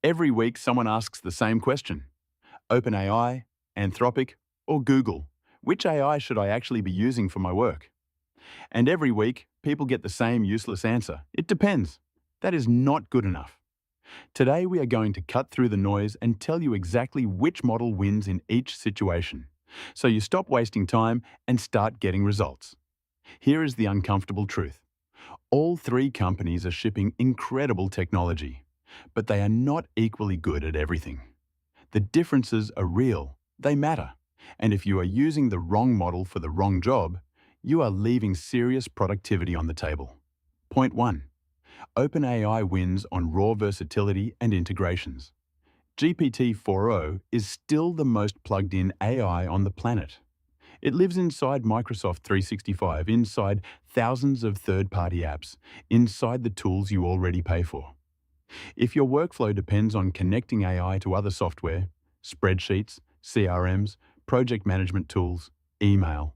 Every week, someone asks the same question. OpenAI, Anthropic, or Google? Which AI should I actually be using for my work? And every week, people get the same useless answer. It depends. That is not good enough. Today, we are going to cut through the noise and tell you exactly which model wins in each situation, so you stop wasting time and start getting results. Here is the uncomfortable truth. All three companies are shipping incredible technology, but they are not equally good at everything. The differences are real, they matter, and if you are using the wrong model for the wrong job, you are leaving serious productivity on the table. Point 1. OpenAI wins on raw versatility and integrations. GPT-4o is still the most plugged-in AI on the planet. It lives inside Microsoft 365, inside thousands of third-party apps, inside the tools you already pay for. If your workflow depends on connecting AI to other software, spreadsheets, CRMs, project management tools, email,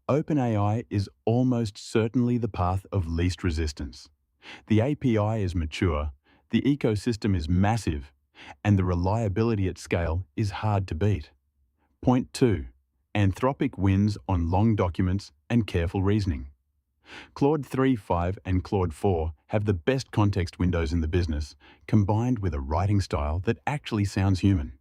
OpenAI is almost certainly the path of least resistance. The API is mature, the ecosystem is massive, and the reliability at scale is hard to beat. Point 2. Anthropic wins on long documents and careful reasoning. Claude 3.5 and Claude 4 have the best context windows in the business, combined with a writing style that actually sounds human.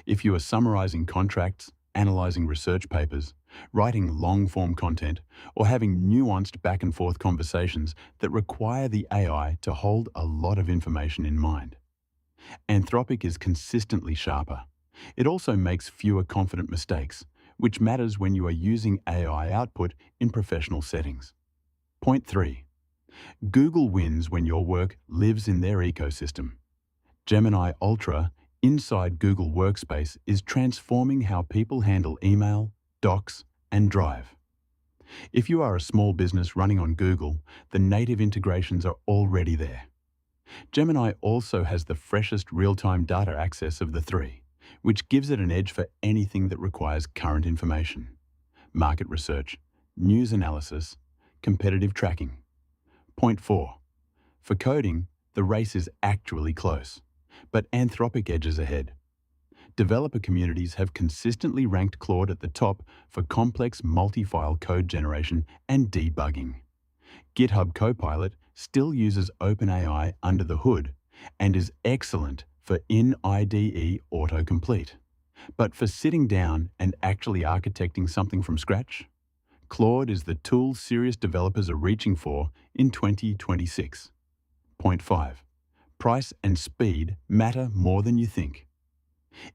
If you are summarizing contracts, analyzing research papers, writing long-form content, or having nuanced back-and-forth conversations that require the AI to hold a lot of information in mind, Anthropic is consistently sharper. It also makes fewer confident mistakes, which matters when you are using AI output in professional settings. Point 3. Google wins when your work lives in their ecosystem. Gemini Ultra inside Google Workspace is transforming how people handle email, docs, and Drive. If you are a small business running on Google, the native integrations are already there. Gemini also has the freshest real-time data access of the three, which gives it an edge for anything that requires current information: market research, news analysis, competitive tracking. Point 4. For coding, the race is actually close, but Anthropic edges ahead. Developer communities have consistently ranked Claude at the top for complex multi-file code generation and debugging. GitHub Copilot still uses OpenAI under the hood and is excellent for in-IDE autocomplete. But for sitting down and actually architecting something from scratch, Claude is the tool serious developers are reaching for in 2026. Point 5. Price and speed matter more than you think.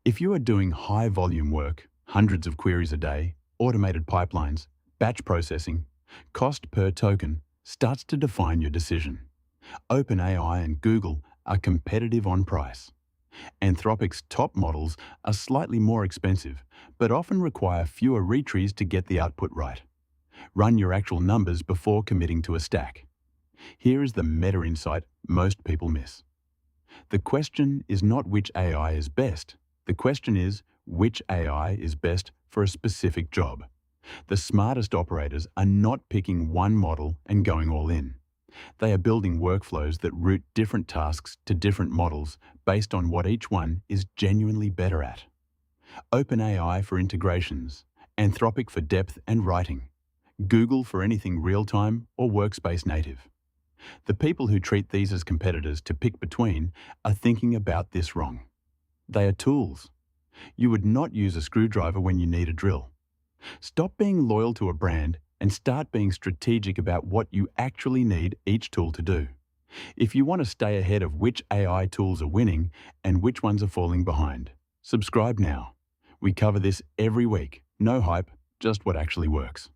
If you are doing high-volume work, hundreds of queries a day, automated pipelines, batch processing, cost per token starts to define your decision. OpenAI and Google are competitive on price. Anthropic's top models are slightly more expensive, but often require fewer retries to get the output right. Run your actual numbers before committing to a stack. Here is the meta insight most people miss. The question is not which AI is best. The question is which AI is best for a specific job. The smartest operators are not picking one model and going all in. They are building workflows that route different tasks to different models based on what each one is genuinely better at. OpenAI for integrations, Anthropic for depth and writing, Google for anything real-time or workspace native. The people who treat these as competitors to pick between are thinking about this wrong. They are tools. You would not use a screwdriver when you need a drill. Stop being loyal to a brand and start being strategic about what you actually need each tool to do. If you want to stay ahead of which AI tools are winning and which ones are falling behind, subscribe now. We cover this every week. No hype, just what actually works.